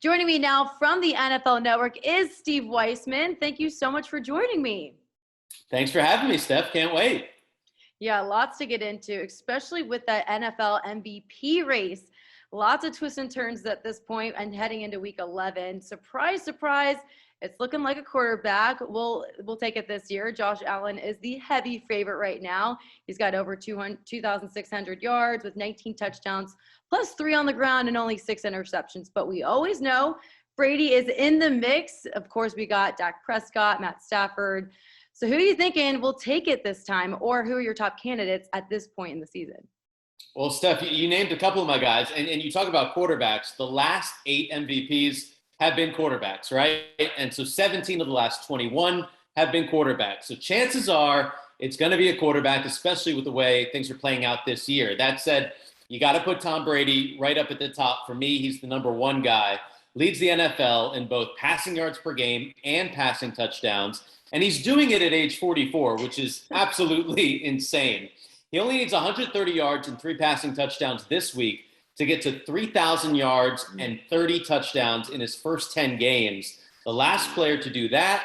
Joining me now from the NFL Network is Steve Weissman. Thank you so much for joining me. Thanks for having me, Steph. Can't wait. Yeah, lots to get into, especially with that NFL MVP race. Lots of twists and turns at this point and heading into week 11. Surprise, surprise. It's looking like a quarterback. We'll take it this year. Josh Allen is the heavy favorite right now. He's got over 2,600 yards with 19 touchdowns, plus 3 on the ground and only 6 interceptions. But we always know Brady is in the mix. Of course, we got Dak Prescott, Matt Stafford. So who are you thinking will take it this time, or who are your top candidates at this point in the season? Well, Steph, you named a couple of my guys, and you talk about quarterbacks. The last 8 MVPs have been quarterbacks, right? And so 17 of the last 21 have been quarterbacks. So chances are it's going to be a quarterback, especially with the way things are playing out this year. That said, you got to put Tom Brady right up at the top. For me, he's the number 1 guy. Leads the NFL in both passing yards per game and passing touchdowns. And he's doing it at age 44, which is absolutely insane. He only needs 130 yards and 3 passing touchdowns this week to get to 3,000 yards and 30 touchdowns in his first 10 games. The last player to do that,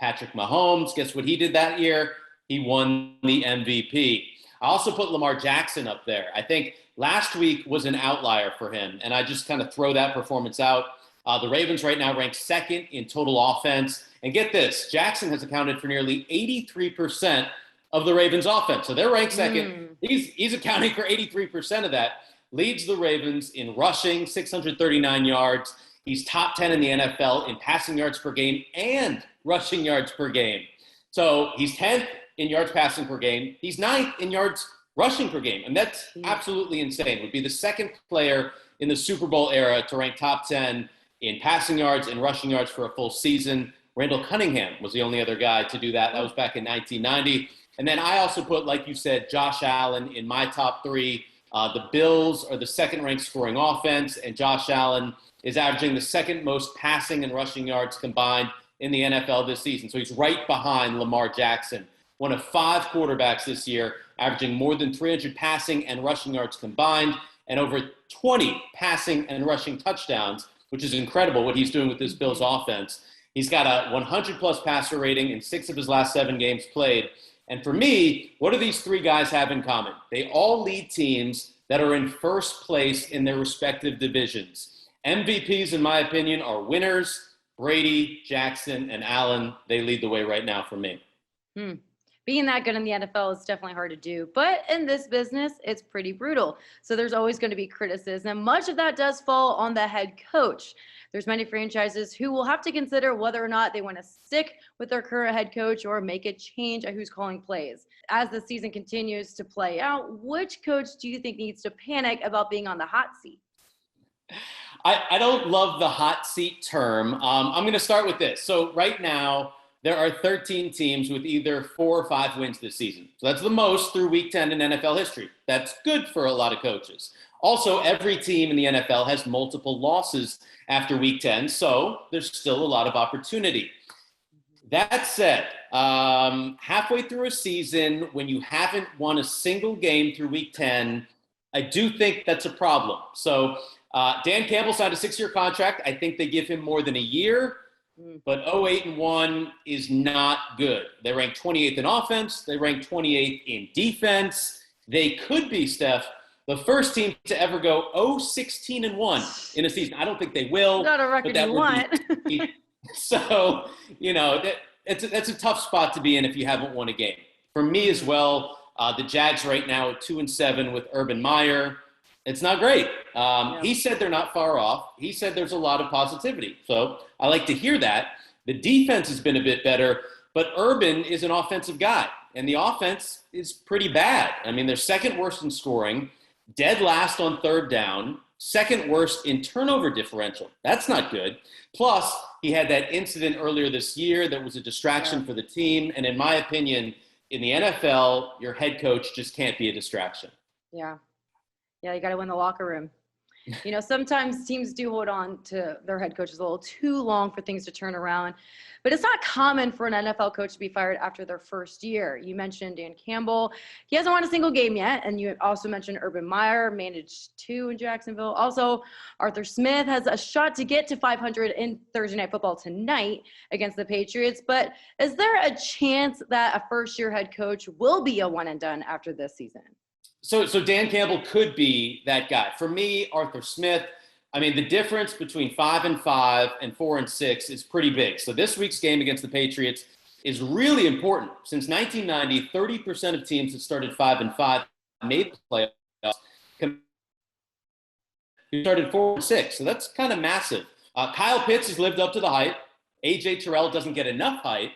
Patrick Mahomes, guess what he did that year? He won the MVP. I also put Lamar Jackson up there. I think last week was an outlier for him, and I just kind of throw that performance out. The Ravens right now rank 2nd in total offense. And get this, Jackson has accounted for nearly 83% of the Ravens offense. So they're ranked 2nd. He's accounting for 83% of that. Leads the Ravens in rushing, 639 yards. He's top 10 in the NFL in passing yards per game and rushing yards per game. So he's 10th in yards passing per game. He's 9th in yards rushing per game. And that's absolutely insane. Would be the 2nd player in the Super Bowl era to rank top 10 in passing yards and rushing yards for a full season. Randall Cunningham was the only other guy to do that. That was back in 1990. And then I also put, like you said, Josh Allen in my top 3. The Bills are the 2nd-ranked scoring offense, and Josh Allen is averaging the 2nd most passing and rushing yards combined in the NFL this season. So he's right behind Lamar Jackson, one of 5 quarterbacks this year, averaging more than 300 passing and rushing yards combined, and over 20 passing and rushing touchdowns, which is incredible what he's doing with this Bills offense. He's got a 100-plus passer rating in 6 of his last 7 games played. And for me, what do these 3 guys have in common? They all lead teams that are in first place in their respective divisions. MVPs, in my opinion, are winners. Brady, Jackson, and Allen, they lead the way right now for me. Being that good in the NFL is definitely hard to do. But in this business, it's pretty brutal. So there's always going to be criticism. Much of that does fall on the head coach. There's many franchises who will have to consider whether or not they want to stick with their current head coach or make a change at who's calling plays. As the season continues to play out, which coach do you think needs to panic about being on the hot seat? I don't love the hot seat term. I'm going to start with this. So right now, there are 13 teams with either 4 or 5 wins this season. So that's the most through week 10 in NFL history. That's good for a lot of coaches. Also, every team in the NFL has multiple losses after week 10, so there's still a lot of opportunity. That said, halfway through a season, when you haven't won a single game through week 10, I do think that's a problem. So Dan Campbell signed a 6-year contract. I think they give him more than a year. But 0-8-1 is not good. They rank 28th in offense. They rank 28th in defense. They could be, Steph, the first team to ever go 0-16-1 in a season. I don't think they will. Not a record you want. So, that's a tough spot to be in if you haven't won a game. For me as well, the Jags right now are 2-7 with Urban Meyer. It's not great. He said they're not far off. He said there's a lot of positivity. So I like to hear that. The defense has been a bit better, but Urban is an offensive guy, and the offense is pretty bad. I mean, they're 2nd worst in scoring, dead last on 3rd down, 2nd worst in turnover differential. That's not good. Plus, he had that incident earlier this year that was a distraction for the team. And in my opinion, in the NFL, your head coach just can't be a distraction. Yeah, you got to win the locker room. Sometimes teams do hold on to their head coaches a little too long for things to turn around. But it's not common for an NFL coach to be fired after their first year. You mentioned Dan Campbell. He hasn't won a single game yet. And you also mentioned Urban Meyer, managed 2 in Jacksonville. Also, Arthur Smith has a shot to get to 500 in Thursday Night Football tonight against the Patriots. But is there a chance that a first-year head coach will be a one and done after this season? So Dan Campbell could be that guy. For me, Arthur Smith, the difference between 5-5 and 4-6 is pretty big. So this week's game against the Patriots is really important. Since 1990, 30% of teams that started 5-5 made the playoffs. Who started 4-6, so that's kind of massive. Kyle Pitts has lived up to the hype. A.J. Terrell doesn't get enough hype.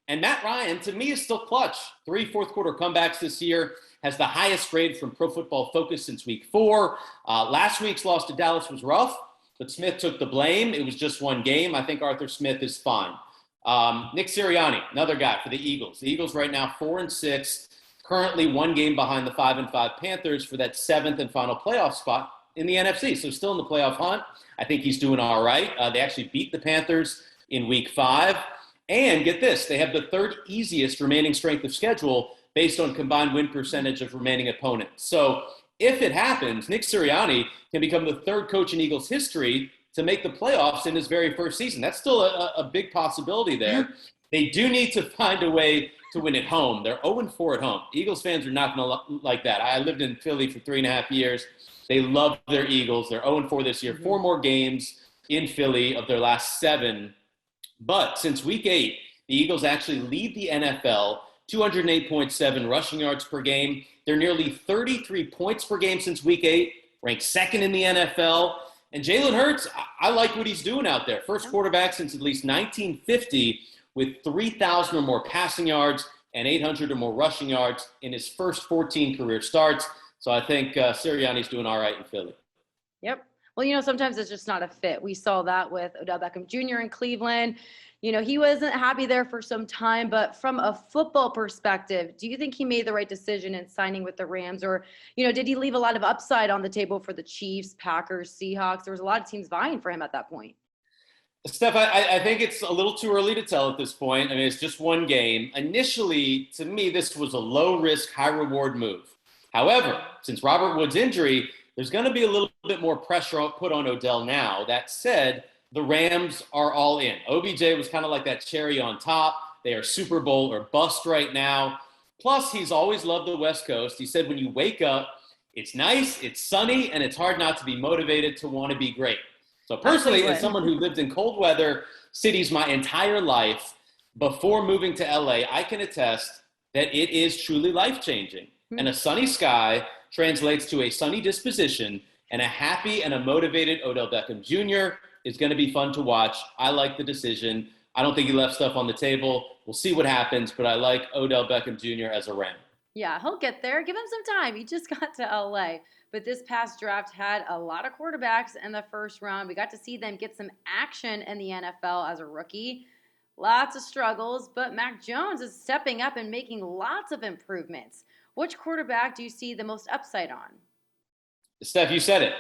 And Matt Ryan, to me, is still clutch. 3 fourth-quarter comebacks this year. Has the highest grade from Pro Football Focus since week 4. Last week's loss to Dallas was rough, but Smith took the blame. It was just one game. I think Arthur Smith is fine. Nick Sirianni, another guy for the Eagles. The Eagles right now 4-6, currently 1 game behind the 5-5 Panthers for that 7th and final playoff spot in the NFC. So still in the playoff hunt. I think he's doing all right. They actually beat the Panthers in week 5. And get this, they have the 3rd easiest remaining strength of schedule based on combined win percentage of remaining opponents. So if it happens, Nick Sirianni can become the 3rd coach in Eagles history to make the playoffs in his very first season. That's still a big possibility there. They do need to find a way to win at home. They're 0-4 at home. Eagles fans are not going to like that. I lived in Philly for 3.5 years. They love their Eagles. They're 0-4 this year. 4 more games in Philly of their last 7. But since week 8, the Eagles actually lead the NFL 208.7 rushing yards per game. They're nearly 33 points per game since week 8, ranked 2nd in the NFL. And Jalen Hurts, I like what he's doing out there. First quarterback since at least 1950 with 3,000 or more passing yards and 800 or more rushing yards in his first 14 career starts. So I think Sirianni's doing all right in Philly. Yep. Well, sometimes it's just not a fit. We saw that with Odell Beckham Jr. in Cleveland. He wasn't happy there for some time, but from a football perspective, do you think he made the right decision in signing with the Rams? Or, did he leave a lot of upside on the table for the Chiefs, Packers, Seahawks? There was a lot of teams vying for him at that point. Steph, I think it's a little too early to tell at this point. It's just 1 game. Initially, to me, this was a low-risk, high-reward move. However, since Robert Woods' injury, there's going to be a little bit more pressure put on Odell now. That said, the Rams are all in. OBJ was kind of like that cherry on top. They are Super Bowl or bust right now. Plus, he's always loved the West Coast. He said when you wake up, it's nice, it's sunny, and it's hard not to be motivated to want to be great. So personally, as someone who lived in cold weather cities my entire life, before moving to LA, I can attest that it is truly life-changing. And a sunny sky translates to a sunny disposition, and a happy and a motivated Odell Beckham Jr. is going to be fun to watch. I like the decision. I don't think he left stuff on the table. We'll see what happens, but I like Odell Beckham Jr. as a Ram. Yeah, he'll get there. Give him some time. He just got to LA. But this past draft had a lot of quarterbacks in the first round. We got to see them get some action in the NFL as a rookie. Lots of struggles, but Mac Jones is stepping up and making lots of improvements. Which quarterback do you see the most upside on? Steph, you said it.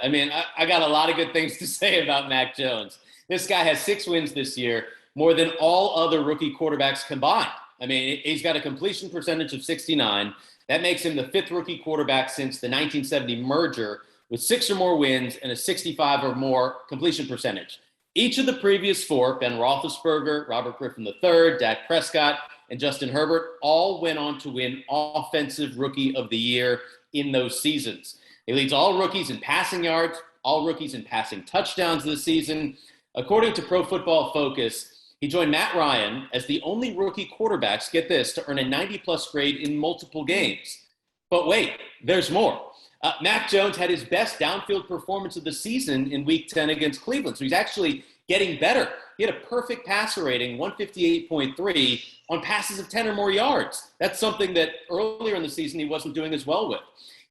I got a lot of good things to say about Mac Jones. This guy has 6 wins this year, more than all other rookie quarterbacks combined. He's got a completion percentage of 69. That makes him the 5th rookie quarterback since the 1970 merger with 6 or more wins and a 65 or more completion percentage. Each of the previous 4, Ben Roethlisberger, Robert Griffin III, Dak Prescott, and Justin Herbert, all went on to win Offensive Rookie of the Year in those seasons. He leads all rookies in passing yards, all rookies in passing touchdowns this season. According to Pro Football Focus, he joined Matt Ryan as the only rookie quarterbacks, get this, to earn a 90-plus grade in multiple games. But wait, there's more. Mac Jones had his best downfield performance of the season in Week 10 against Cleveland, so he's actually getting better. He had a perfect passer rating, 158.3, on passes of 10 or more yards. That's something that earlier in the season he wasn't doing as well with.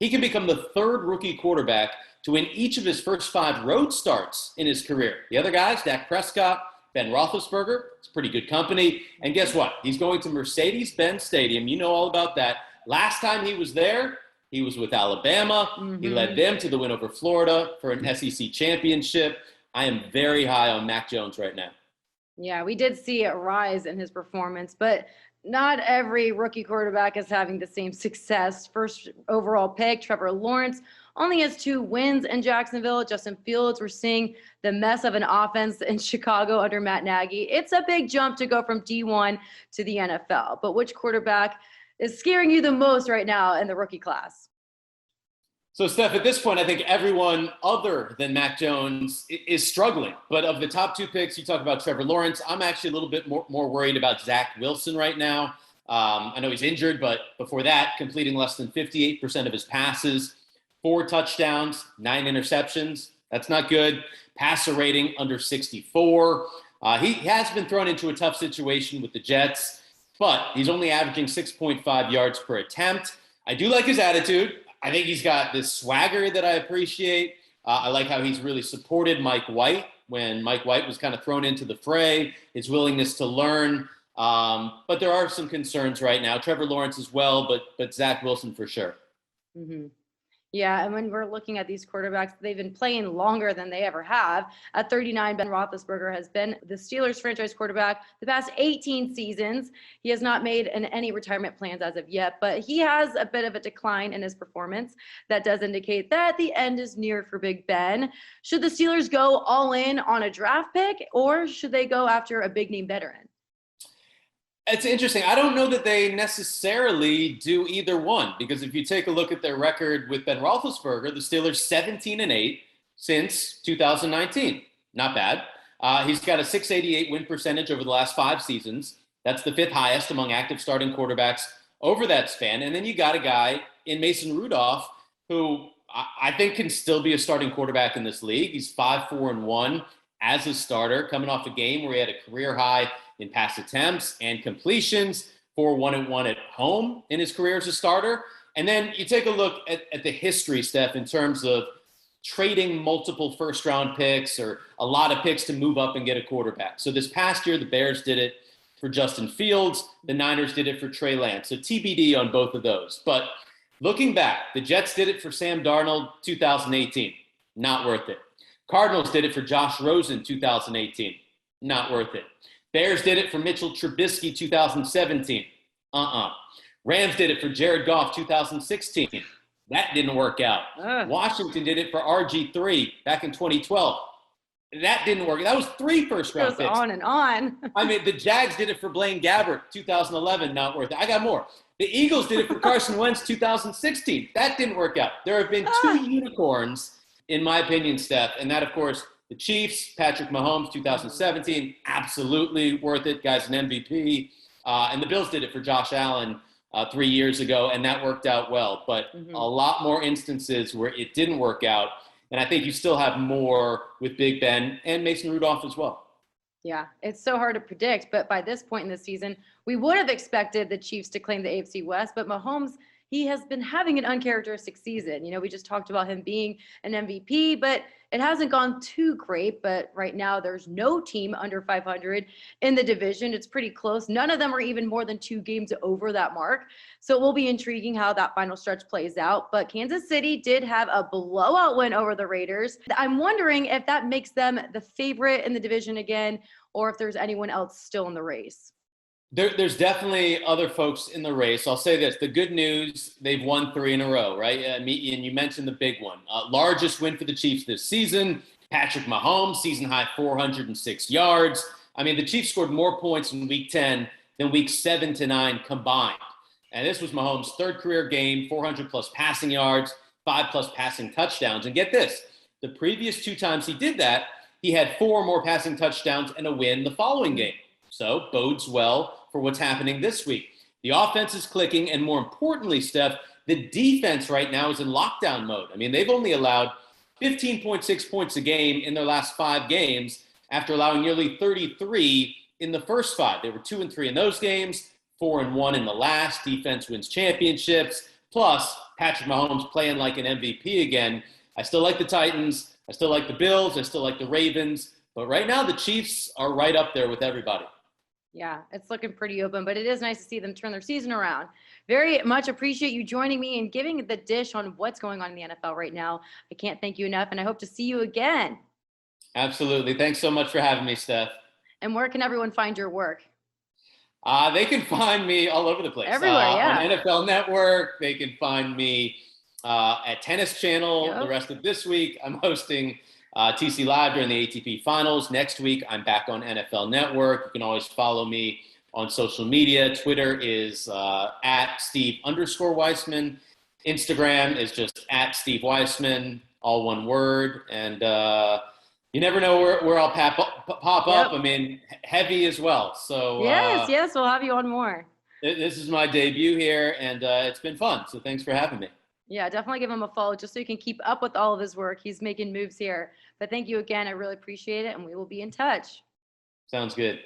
He can become the 3rd rookie quarterback to win each of his first 5 road starts in his career. The other guys, Dak Prescott, Ben Roethlisberger, it's pretty good company. And guess what? He's going to Mercedes-Benz Stadium. You know all about that. Last time he was there, He was with Alabama. He led them to the win over Florida for an SEC championship. I am very high on Mac Jones right now. Yeah, we did see a rise in his performance, but not every rookie quarterback is having the same success. First overall pick, Trevor Lawrence, only has 2 wins in Jacksonville. Justin Fields, we're seeing the mess of an offense in Chicago under Matt Nagy. It's a big jump to go from D1 to the NFL. But which quarterback is scaring you the most right now in the rookie class? So, Steph, at this point, I think everyone other than Mac Jones is struggling. But of the top 2 picks, you talk about Trevor Lawrence. I'm actually a little bit more worried about Zach Wilson right now. I know he's injured, but before that, completing less than 58% of his passes, 4 touchdowns, 9 interceptions. That's not good. Passer rating under 64. He has been thrown into a tough situation with the Jets, but he's only averaging 6.5 yards per attempt. I do like his attitude. I think he's got this swagger that I appreciate. I like how he's really supported Mike White when Mike White was kind of thrown into the fray, his willingness to learn. But there are some concerns right now. Trevor Lawrence as well, but Zach Wilson for sure. Mm-hmm. Yeah, and when we're looking at these quarterbacks, they've been playing longer than they ever have. At 39, Ben Roethlisberger has been the Steelers franchise quarterback the past 18 seasons. He has not made any retirement plans as of yet, but he has a bit of a decline in his performance. That does indicate that the end is near for Big Ben. Should the Steelers go all in on a draft pick, or should they go after a big name veteran? It's interesting. I don't know that they necessarily do either one, because if you take a look at their record with Ben Roethlisberger, the Steelers 17-8 since 2019. Not bad. He's got a 688 win percentage over the last 5 seasons. That's the 5th highest among active starting quarterbacks over that span. And then you got a guy in Mason Rudolph who I think can still be a starting quarterback in this league. He's 5-4-1 as a starter, coming off a game where he had a career high in pass attempts and completions, 4-1-1 at home in his career as a starter. And then you take a look at the history, Steph, in terms of trading multiple first-round picks or a lot of picks to move up and get a quarterback. So this past year, the Bears did it for Justin Fields. The Niners did it for Trey Lance. So TBD on both of those. But looking back, the Jets did it for Sam Darnold 2018. Not worth it. Cardinals did it for Josh Rosen 2018. Not worth it. Bears did it for Mitchell Trubisky 2017. Rams did it for Jared Goff 2016. That didn't work out. Washington did it for RG3 back in 2012. That didn't work. That was 3 first-round picks. On and on. I mean, the Jags did it for Blaine Gabbert 2011. Not worth it. I got more. The Eagles did it for Carson Wentz 2016. That didn't work out. There have been 2 unicorns, in my opinion, Steph, and that, of course, the Chiefs, Patrick Mahomes, 2017, absolutely worth it. Guy's an MVP. And the Bills did it for Josh Allen 3 years ago, and that worked out well. But a lot more instances where it didn't work out. And I think you still have more with Big Ben and Mason Rudolph as well. Yeah, it's so hard to predict. But by this point in the season, we would have expected the Chiefs to claim the AFC West. But Mahomes, he has been having an uncharacteristic season. You know, we just talked about him being an MVP, but it hasn't gone too great. But right now, there's no team under 500 in the division. It's pretty close. None of them are even more than 2 games over that mark. So it will be intriguing how that final stretch plays out. But Kansas City did have a blowout win over the Raiders. I'm wondering if that makes them the favorite in the division again, or if there's anyone else still in the race. There's definitely other folks in the race. I'll say this. The good news, they've won 3 in a row, right? And you mentioned the big one. Largest win for the Chiefs this season. Patrick Mahomes, season-high 406 yards. I mean, the Chiefs scored more points in Week 10 than Week 7 to 9 combined. And this was Mahomes' 3rd career game, 400-plus passing yards, 5-plus passing touchdowns. And get this, the previous 2 times he did that, he had 4 more passing touchdowns and a win the following game. So bodes well for what's happening this week. The offense is clicking, and more importantly, Steph, the defense right now is in lockdown mode. I mean, they've only allowed 15.6 points a game in their last 5 games after allowing nearly 33 in the first 5. They were 2-3 in those games, 4-1 in the last. Defense wins championships. Plus, Patrick Mahomes playing like an MVP again. I still like the Titans. I still like the Bills. I still like the Ravens. But right now, the Chiefs are right up there with everybody. Yeah, it's looking pretty open, but it is nice to see them turn their season around. Very much appreciate you joining me and giving the dish on what's going on in the NFL right now. I can't thank you enough, and I hope to see you again. Absolutely. Thanks so much for having me, Steph. And where can everyone find your work? They can find me all over the place. Everywhere, On yeah. NFL Network, they can find me at Tennis Channel. Yep. The rest of this week, I'm hosting TC Live during the ATP Finals. Next week, I'm back on NFL Network. You can always follow me on social media. Twitter is at Steve_Weissman. Instagram is just at Steve Weissman, all one word. And you never know where I'll pop up. I mean, heavy as well. So yes, we'll have you on more. This is my debut here, and it's been fun. So thanks for having me. Yeah, definitely give him a follow just so you can keep up with all of his work. He's making moves here. But thank you again. I really appreciate it, and we will be in touch. Sounds good.